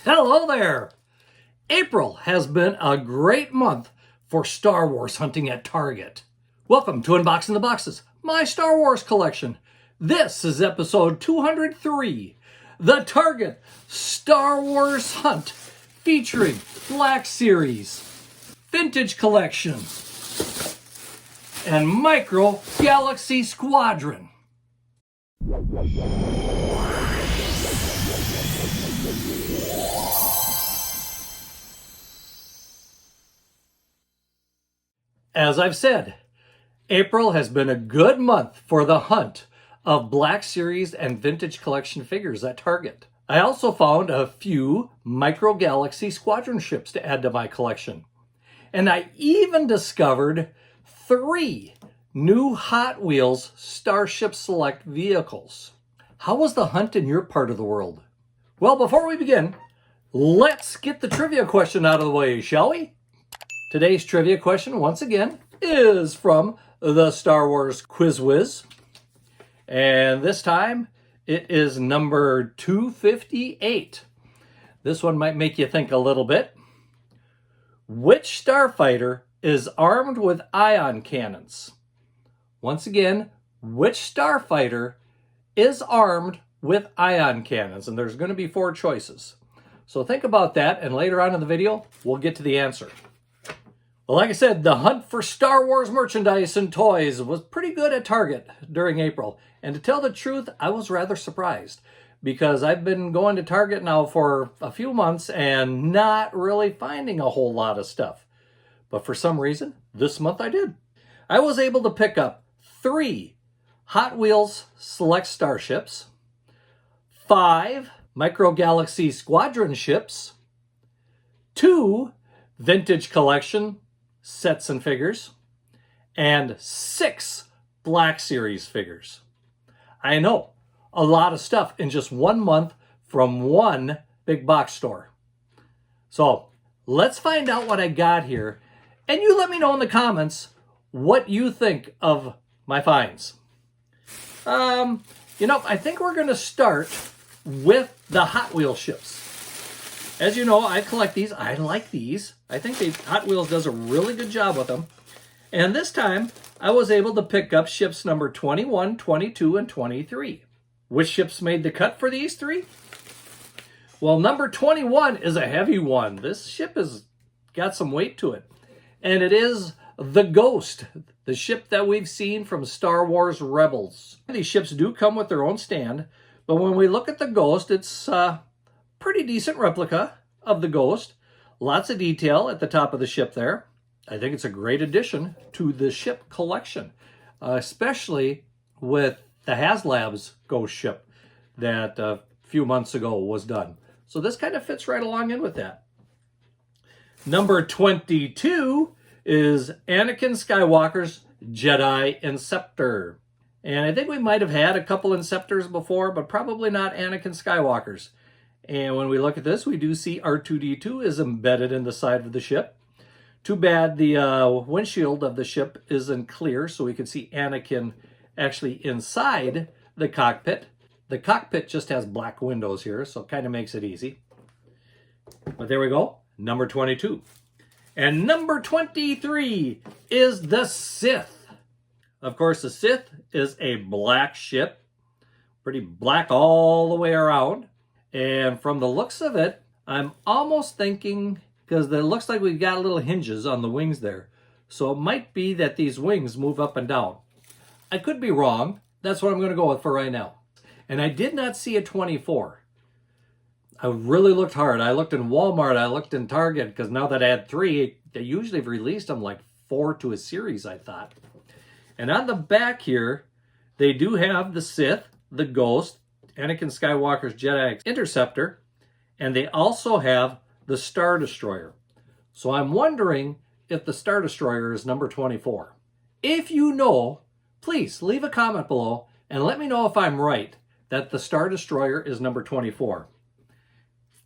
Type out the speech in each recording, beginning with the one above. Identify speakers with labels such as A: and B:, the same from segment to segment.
A: Hello there! April has been a great month for Star Wars hunting at Target. Welcome to Unboxing the Boxes, my Star Wars collection. This is episode 203, the Target Star Wars Hunt, featuring Black Series, Vintage Collection, and Micro Galaxy Squadron. As I've said, April has been a good month for the hunt of Black Series and Vintage Collection figures at Target. I also found a few Micro Galaxy Squadron ships to add to my collection. And I even discovered 3 new Hot Wheels Starships Select vehicles. How was the hunt in your part of the world? Well, before we begin, let's get the trivia question out of the way, shall we? Today's trivia question, once again, is from the Star Wars Quiz Whiz. And this time, it is number 258. This one might make you think a little bit. Which starfighter is armed with ion cannons? Once again, which starfighter is armed with ion cannons? And there's going to be 4 choices. So think about that, and later on in the video, we'll get to the answer. Well, like I said, the hunt for Star Wars merchandise and toys was pretty good at Target during April. And to tell the truth, I was rather surprised because I've been going to Target now for a few months and not really finding a whole lot of stuff. But for some reason, this month I did. I was able to pick up 3 Hot Wheels Select Starships, 5 Micro Galaxy Squadron ships, 2 Vintage Collection sets and figures, and 6 Black Series figures. I know, a lot of stuff in just 1 month from one big box store. So let's find out what I got here, and you let me know in the comments what you think of my finds. I think we're going to start with the Hot Wheels ships. As you know, I collect these. I like these. I think Hot Wheels does a really good job with them. And this time, I was able to pick up ships number 21, 22, and 23. Which ships made the cut for these 3? Well, number 21 is a heavy one. This ship has got some weight to it. And it is the Ghost, the ship that we've seen from Star Wars Rebels. These ships do come with their own stand, but when we look at the Ghost, it's pretty decent replica of the Ghost. Lots of detail at the top of the ship there. I think it's a great addition to the ship collection, especially with the HasLab's Ghost ship that a few months ago was done. So this kind of fits right along in with that. Number 22 is Anakin Skywalker's Jedi Inceptor. And I think we might have had a couple Inceptors before, but probably not Anakin Skywalker's. And when we look at this, we do see R2-D2 is embedded in the side of the ship. Too bad the windshield of the ship isn't clear, so we can see Anakin actually inside the cockpit. The cockpit just has black windows here, so it kind of makes it easy. But there we go, number 22. And number 23 is the Sith. Of course, the Sith is a black ship, pretty black all the way around. And from the looks of it, I'm almost thinking, because it looks like we've got little hinges on the wings there. So it might be that these wings move up and down. I could be wrong. That's what I'm going to go with for right now. And I did not see a 24. I really looked hard. I looked in Walmart. I looked in Target, because now that I had 3, they usually have released them like 4 to a series, I thought. And on the back here, they do have the Sith, the Ghost, Anakin Skywalker's Jedi Interceptor, and they also have the Star Destroyer. So I'm wondering if the Star Destroyer is number 24. If you know, please leave a comment below and let me know if I'm right that the Star Destroyer is number 24.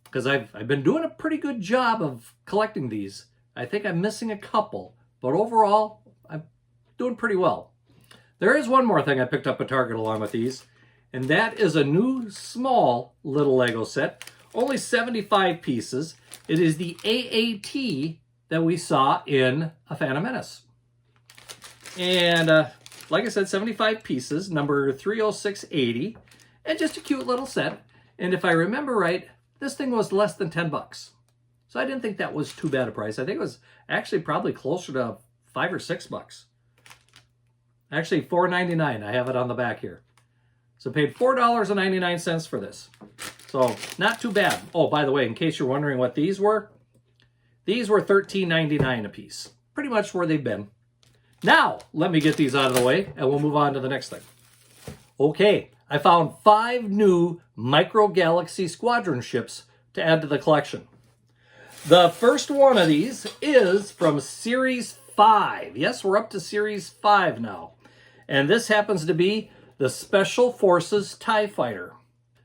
A: Because I've been doing a pretty good job of collecting these. I think I'm missing a couple, but overall, I'm doing pretty well. There is one more thing I picked up at Target along with these, and that is a new small little Lego set Only 75 pieces. It is the AAT that we saw in A Phantom Menace. And like I said, 75 pieces, number 30680, and just a cute little set. And if I remember right, this thing was less than 10 bucks. So I didn't think that was too bad a price. I think it was actually probably closer to $5 or $6. Actually, $4.99. I have it on the back here. So paid $4.99 for this. So not too bad. Oh, by the way, in case you're wondering what these were $13.99 a piece. Pretty much where they've been. Now, let me get these out of the way and we'll move on to the next thing. Okay, I found 5 new Micro Galaxy Squadron ships to add to the collection. The first one of these is from Series 5. Yes, we're up to Series 5 now. And this happens to be the Special Forces TIE Fighter.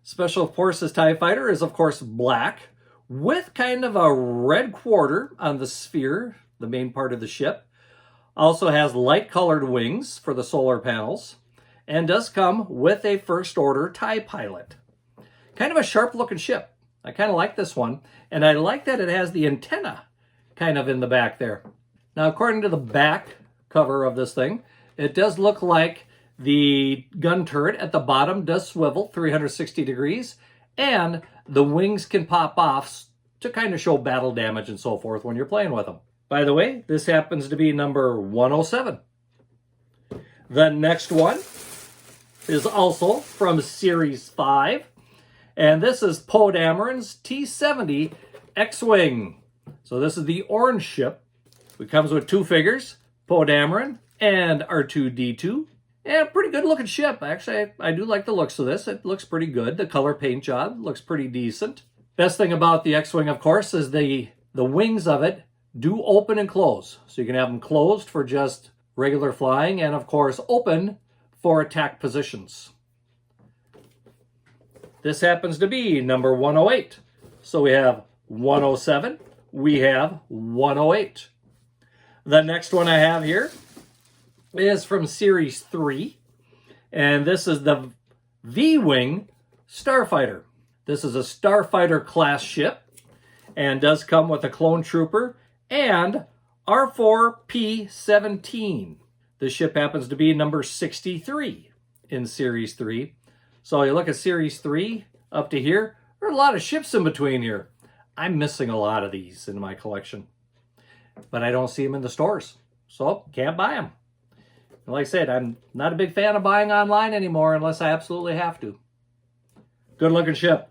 A: Special Forces TIE Fighter is, of course, black with kind of a red quarter on the sphere, the main part of the ship. Also has light-colored wings for the solar panels and does come with a First Order TIE pilot. Kind of a sharp-looking ship. I kind of like this one, and I like that it has the antenna kind of in the back there. Now, according to the back cover of this thing, it does look like the gun turret at the bottom does swivel 360 degrees, and the wings can pop off to kind of show battle damage and so forth when you're playing with them. By the way, this happens to be number 107. The next one is also from Series 5. And this is Poe Dameron's T-70 X-Wing. So this is the orange ship. It comes with 2 figures, Poe Dameron and R2-D2. And a pretty good looking ship. Actually, I do like the looks of this. It looks pretty good. The color paint job looks pretty decent. Best thing about the X-Wing, of course, is the wings of it do open and close. So you can have them closed for just regular flying and, of course, open for attack positions. This happens to be number 108. So we have 107, we have 108. The next one I have here is from Series 3, and this is the V-Wing Starfighter. This is a Starfighter class ship and does come with a clone trooper and R4P-17. The ship happens to be number 63 in Series 3. So you look at Series 3 up to here, there are a lot of ships in between here. I'm missing a lot of these in my collection, but I don't see them in the stores, so can't buy them. And like I said, I'm not a big fan of buying online anymore unless I absolutely have to. Good looking ship.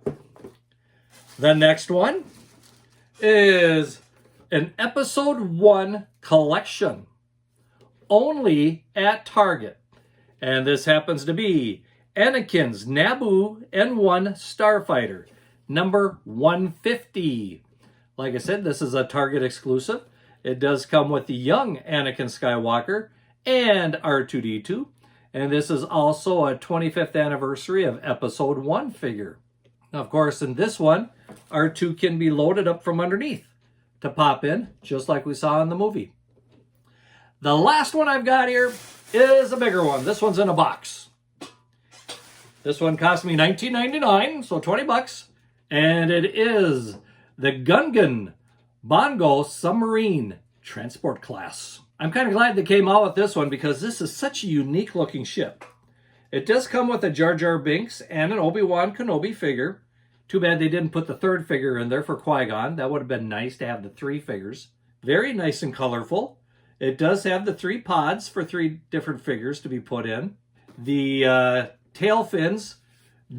A: The next one is an Episode 1 collection, only at Target. And this happens to be Anakin's Naboo N1 Starfighter, number 150. Like I said, this is a Target exclusive. It does come with the young Anakin Skywalker and R2-D2. And this is also a 25th anniversary of Episode 1 figure. Now, of course, in this one, R2 can be loaded up from underneath to pop in, just like we saw in the movie. The last one I've got here is a bigger one. This one's in a box. This one cost me $19.99, so 20 bucks. And it is the Gungan Bongo Submarine Transport Class. I'm kind of glad they came out with this one because this is such a unique looking ship. It does come with a Jar Jar Binks and an Obi-Wan Kenobi figure. Too bad they didn't put the 3rd figure in there for Qui-Gon. That would have been nice to have the 3 figures. Very nice and colorful. It does have the 3 pods for 3 different figures to be put in. The tail fins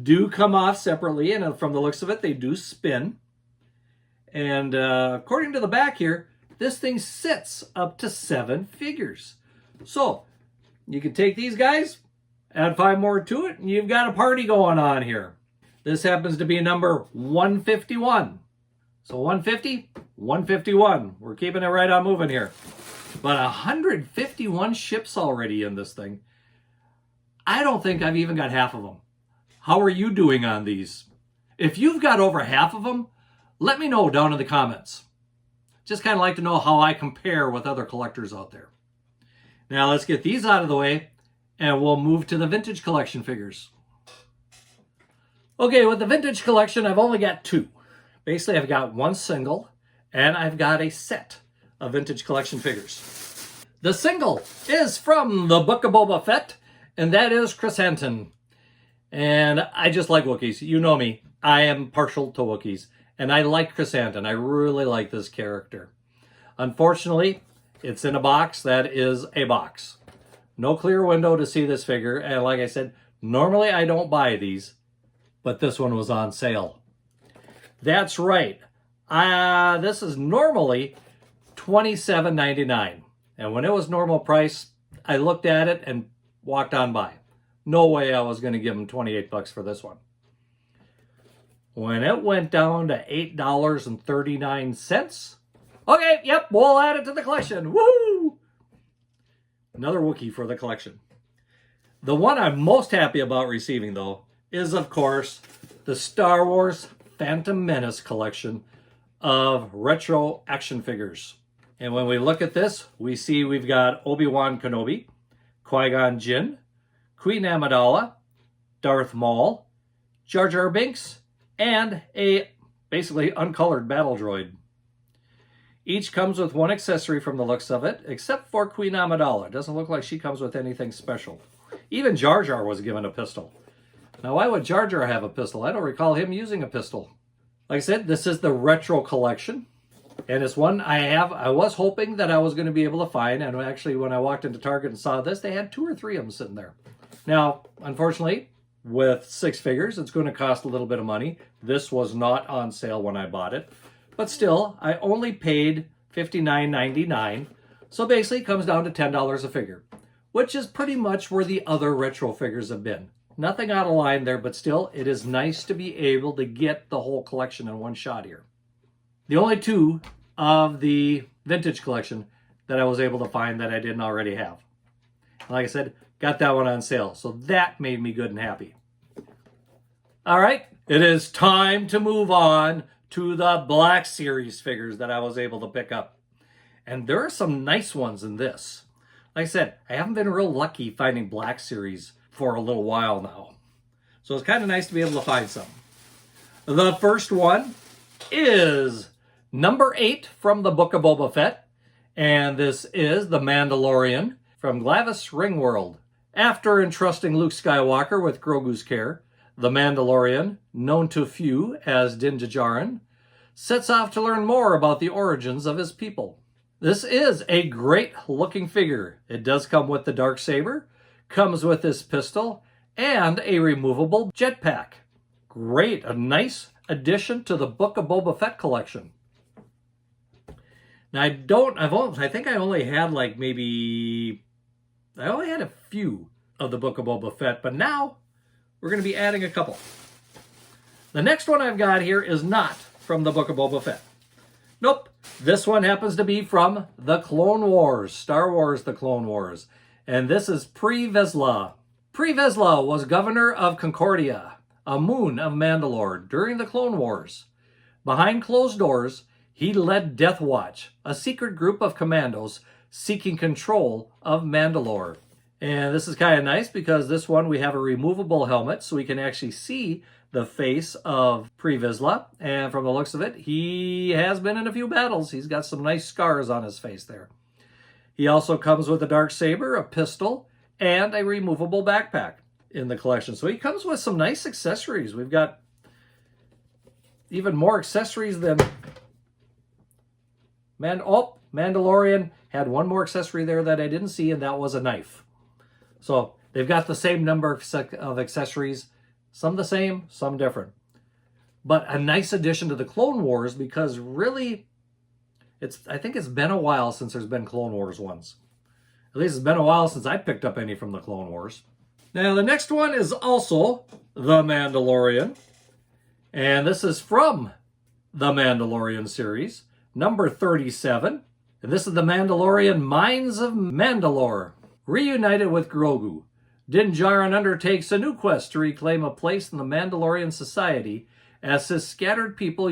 A: do come off separately, and from the looks of it, they do spin. And according to the back here, this thing sits up to 7 figures. So you can take these guys, add 5 more to it, and you've got a party going on here. This happens to be number 151. So 150, 151. We're keeping it right on moving here. But 151 ships already in this thing. I don't think I've even got half of them. How are you doing on these? If you've got over half of them, let me know down in the comments. Just kind of like to know how I compare with other collectors out there. Now let's get these out of the way and we'll move to the vintage collection figures. Okay, with the vintage collection, I've only got 2. Basically, I've got one single, and I've got a set of vintage collection figures. The single is from the Book of Boba Fett, and that is Chrysanthemum. And I just like Wookiees. You know me. I am partial to Wookiees. And I like Chrysanthemum. I really like this character. Unfortunately, it's in a box that is a box. No clear window to see this figure. And like I said, normally I don't buy these, but this one was on sale. That's right. This is normally $27.99. And when it was normal price, I looked at it and walked on by. No way I was going to give them 28 bucks for this one. When it went down to $8.39, okay, yep, we'll add it to the collection. Woo! Another Wookiee for the collection. The one I'm most happy about receiving, though, is, of course, the Star Wars Phantom Menace collection of retro action figures. And when we look at this, we see we've got Obi-Wan Kenobi, Qui-Gon Jinn, Queen Amidala, Darth Maul, Jar Jar Binks, and a basically uncolored battle droid. Each comes with one accessory from the looks of it, except for Queen Amidala. It doesn't look like she comes with anything special. Even Jar Jar was given a pistol. Now, why would Jar Jar have a pistol? I don't recall him using a pistol. Like I said, this is the retro collection. And it's one I was hoping that I was going to be able to find. And actually, when I walked into Target and saw this, they had 2 or 3 of them sitting there. Now, unfortunately, with 6 figures, it's going to cost a little bit of money. This was not on sale when I bought it. But still, I only paid $59.99. So basically, it comes down to $10 a figure, which is pretty much where the other retro figures have been. Nothing out of line there, but still, it is nice to be able to get the whole collection in one shot here. The only 2 of the vintage collection that I was able to find that I didn't already have. Like I said, got that one on sale, so that made me good and happy. All right, it is time to move on to the Black Series figures that I was able to pick up. And there are some nice ones in this. Like I said, I haven't been real lucky finding Black Series for a little while now. So it's kind of nice to be able to find some. The first one is number 8 from the Book of Boba Fett. And this is the Mandalorian from Glavis Ringworld. After entrusting Luke Skywalker with Grogu's care, the Mandalorian, known to few as Din Djarin, sets off to learn more about the origins of his people. This is a great looking figure. It does come with the Darksaber, comes with this pistol, and a removable jetpack. Great, a nice addition to the Book of Boba Fett collection. Now I think I only had a few of the Book of Boba Fett, but now we're going to be adding a couple. The next one I've got here is not from the Book of Boba Fett. Nope, this one happens to be from the Clone Wars, Star Wars The Clone Wars. And this is Pre Vizsla. Pre Vizsla was governor of Concordia, a moon of Mandalore, during the Clone Wars. Behind closed doors, he led Death Watch, a secret group of commandos seeking control of Mandalore. And this is kind of nice because this one we have a removable helmet so we can actually see the face of Pre Vizsla. And from the looks of it, he has been in a few battles. He's got some nice scars on his face there. He also comes with a Darksaber, a pistol, and a removable backpack in the collection. So he comes with some nice accessories. We've got even more accessories than... Mandalorian had one more accessory there that I didn't see, and that was a knife. So they've got the same number of accessories. Some the same, some different. But a nice addition to the Clone Wars because really... I think it's been a while since there's been Clone Wars ones. At least it's been a while since I picked up any from the Clone Wars. Now, the next one is also The Mandalorian. And this is from the Mandalorian series, number 37. And this is the Mandalorian Mines of Mandalore. Reunited with Grogu, Din Djarin undertakes a new quest to reclaim a place in the Mandalorian society as his scattered people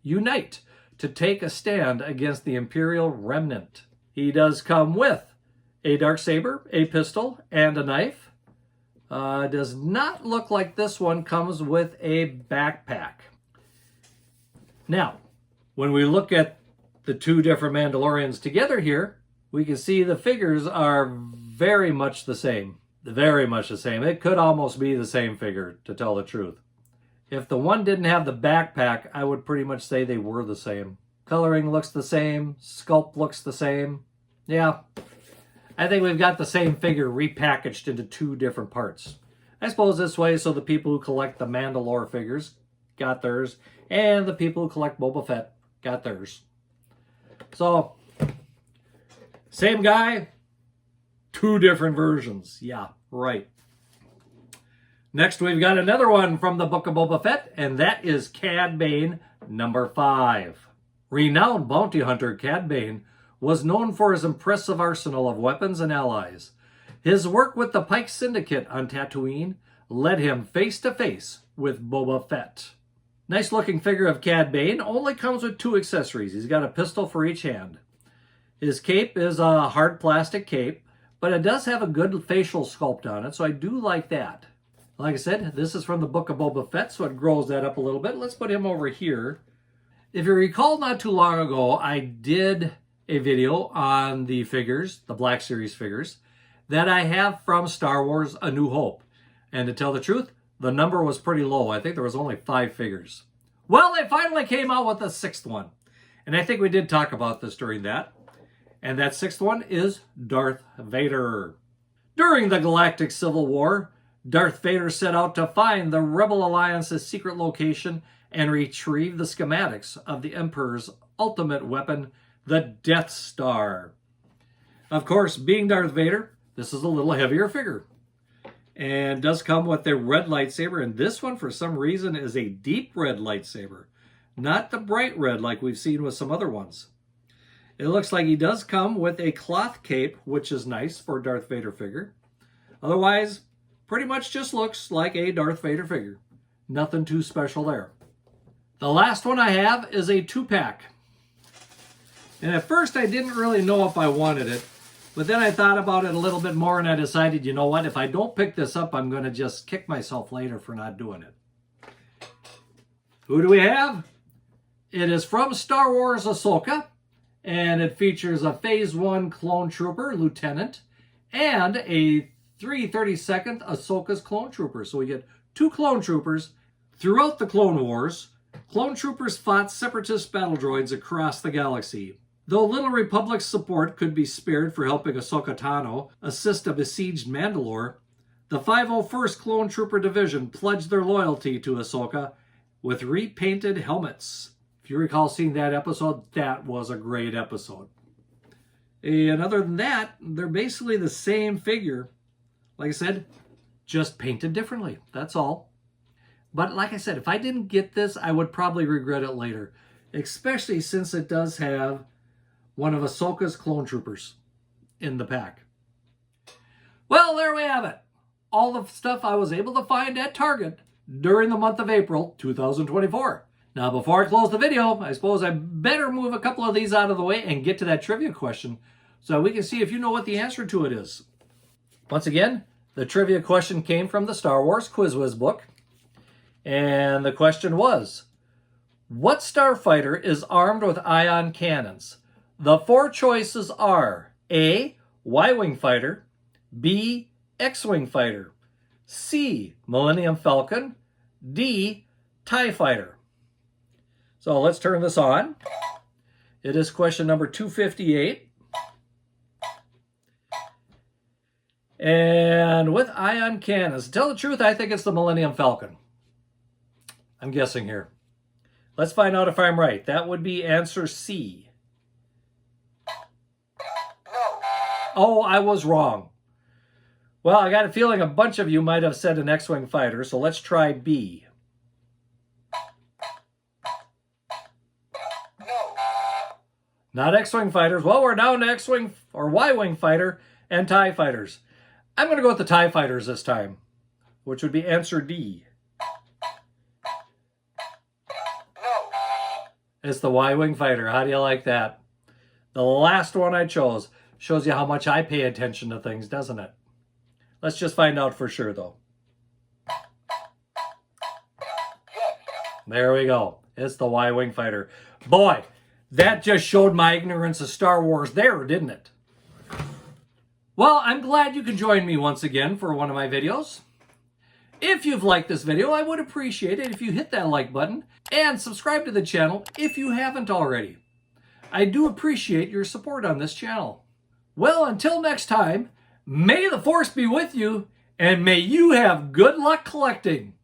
A: unite to take a stand against the Imperial remnant. He does come with a Darksaber, a pistol, and a knife. Does not look like this one comes with a backpack. Now, when we look at the two different Mandalorians together here, we can see the figures are very much the same. Very much the same. It could almost be the same figure, to tell the truth. If the one didn't have the backpack, I would pretty much say they were the same. Coloring looks the same. Sculpt looks the same. Yeah, I think we've got the same figure repackaged into two different parts. I suppose this way so the people who collect the Mandalore figures got theirs, and the people who collect Boba Fett got theirs. So, same guy, two different versions. Yeah, right. Next, we've got another one from the Book of Boba Fett, and that is Cad Bane number 5. Renowned bounty hunter Cad Bane was known for his impressive arsenal of weapons and allies. His work with the Pike Syndicate on Tatooine led him face to face with Boba Fett. Nice looking figure of Cad Bane, only comes with 2 accessories. He's got a pistol for each hand. His cape is a hard plastic cape, but it does have a good facial sculpt on it, so I do like that. Like I said, this is from the Book of Boba Fett, so it grows that up a little bit. Let's put him over here. If you recall, not too long ago, I did a video on the figures, the Black Series figures, that I have from Star Wars A New Hope. And to tell the truth, the number was pretty low. I think there was only 5 figures. Well, they finally came out with a 6th one. And I think we did talk about this during that. And that 6th one is Darth Vader. During the Galactic Civil War, Darth Vader set out to find the Rebel Alliance's secret location and retrieve the schematics of the Emperor's ultimate weapon, the Death Star. Of course, being Darth Vader, this is a little heavier figure. And does come with a red lightsaber, and this one, for some reason, is a deep red lightsaber. Not the bright red like we've seen with some other ones. It looks like he does come with a cloth cape, which is nice for a Darth Vader figure. Otherwise, pretty much just looks like a Darth Vader figure. Nothing too special there. The last one I have is a 2-pack. And at first I didn't really know if I wanted it, but then I thought about it a little bit more and I decided, you know what, if I don't pick this up, I'm going to just kick myself later for not doing it. Who do we have? It is from Star Wars Ahsoka, and it features a Phase 1 Clone Trooper, Lieutenant, and a 332nd Ahsoka's Clone Trooper. So we get 2 Clone Troopers. Throughout the Clone Wars, Clone Troopers fought separatist battle droids across the galaxy. Though Little Republic's support could be spared for helping Ahsoka Tano assist a besieged Mandalore, the 501st Clone Trooper Division pledged their loyalty to Ahsoka with repainted helmets. If you recall seeing that episode, that was a great episode. And other than that, they're basically the same figure. Like I said, just painted differently. That's all. But like I said, if I didn't get this, I would probably regret it later. Especially since it does have one of Ahsoka's clone troopers in the pack. Well, there we have it. All the stuff I was able to find at Target during the month of April 2024. Now, before I close the video, I suppose I better move a couple of these out of the way and get to that trivia question so we can see if you know what the answer to it is. Once again, the trivia question came from the Star Wars Quiz Whiz book. And the question was, what starfighter is armed with ion cannons? The 4 choices are A, Y-Wing fighter, B, X-Wing fighter, C, Millennium Falcon, D, TIE fighter. So let's turn this on. It is question number 258. And with ion cannons, to tell the truth, I think it's the Millennium Falcon. I'm guessing here. Let's find out if I'm right. That would be answer C.
B: No.
A: Oh, I was wrong. Well, I got a feeling a bunch of you might have said an X-Wing fighter, so let's try B.
B: No.
A: Not X-Wing fighters. Well, we're down to X-Wing or Y-Wing fighter and TIE fighters. I'm going to go with the TIE fighters this time, which would be answer D.
B: No.
A: It's the Y-Wing fighter. How do you like that? The last one I chose shows you how much I pay attention to things, doesn't it? Let's just find out for sure, though.
B: Yes.
A: There we go. It's the Y-Wing fighter. Boy, that just showed my ignorance of Star Wars there, didn't it? Well, I'm glad you could join me once again for one of my videos. If you've liked this video, I would appreciate it if you hit that like button and subscribe to the channel if you haven't already. I do appreciate your support on this channel. Well, until next time, may the Force be with you, and may you have good luck collecting.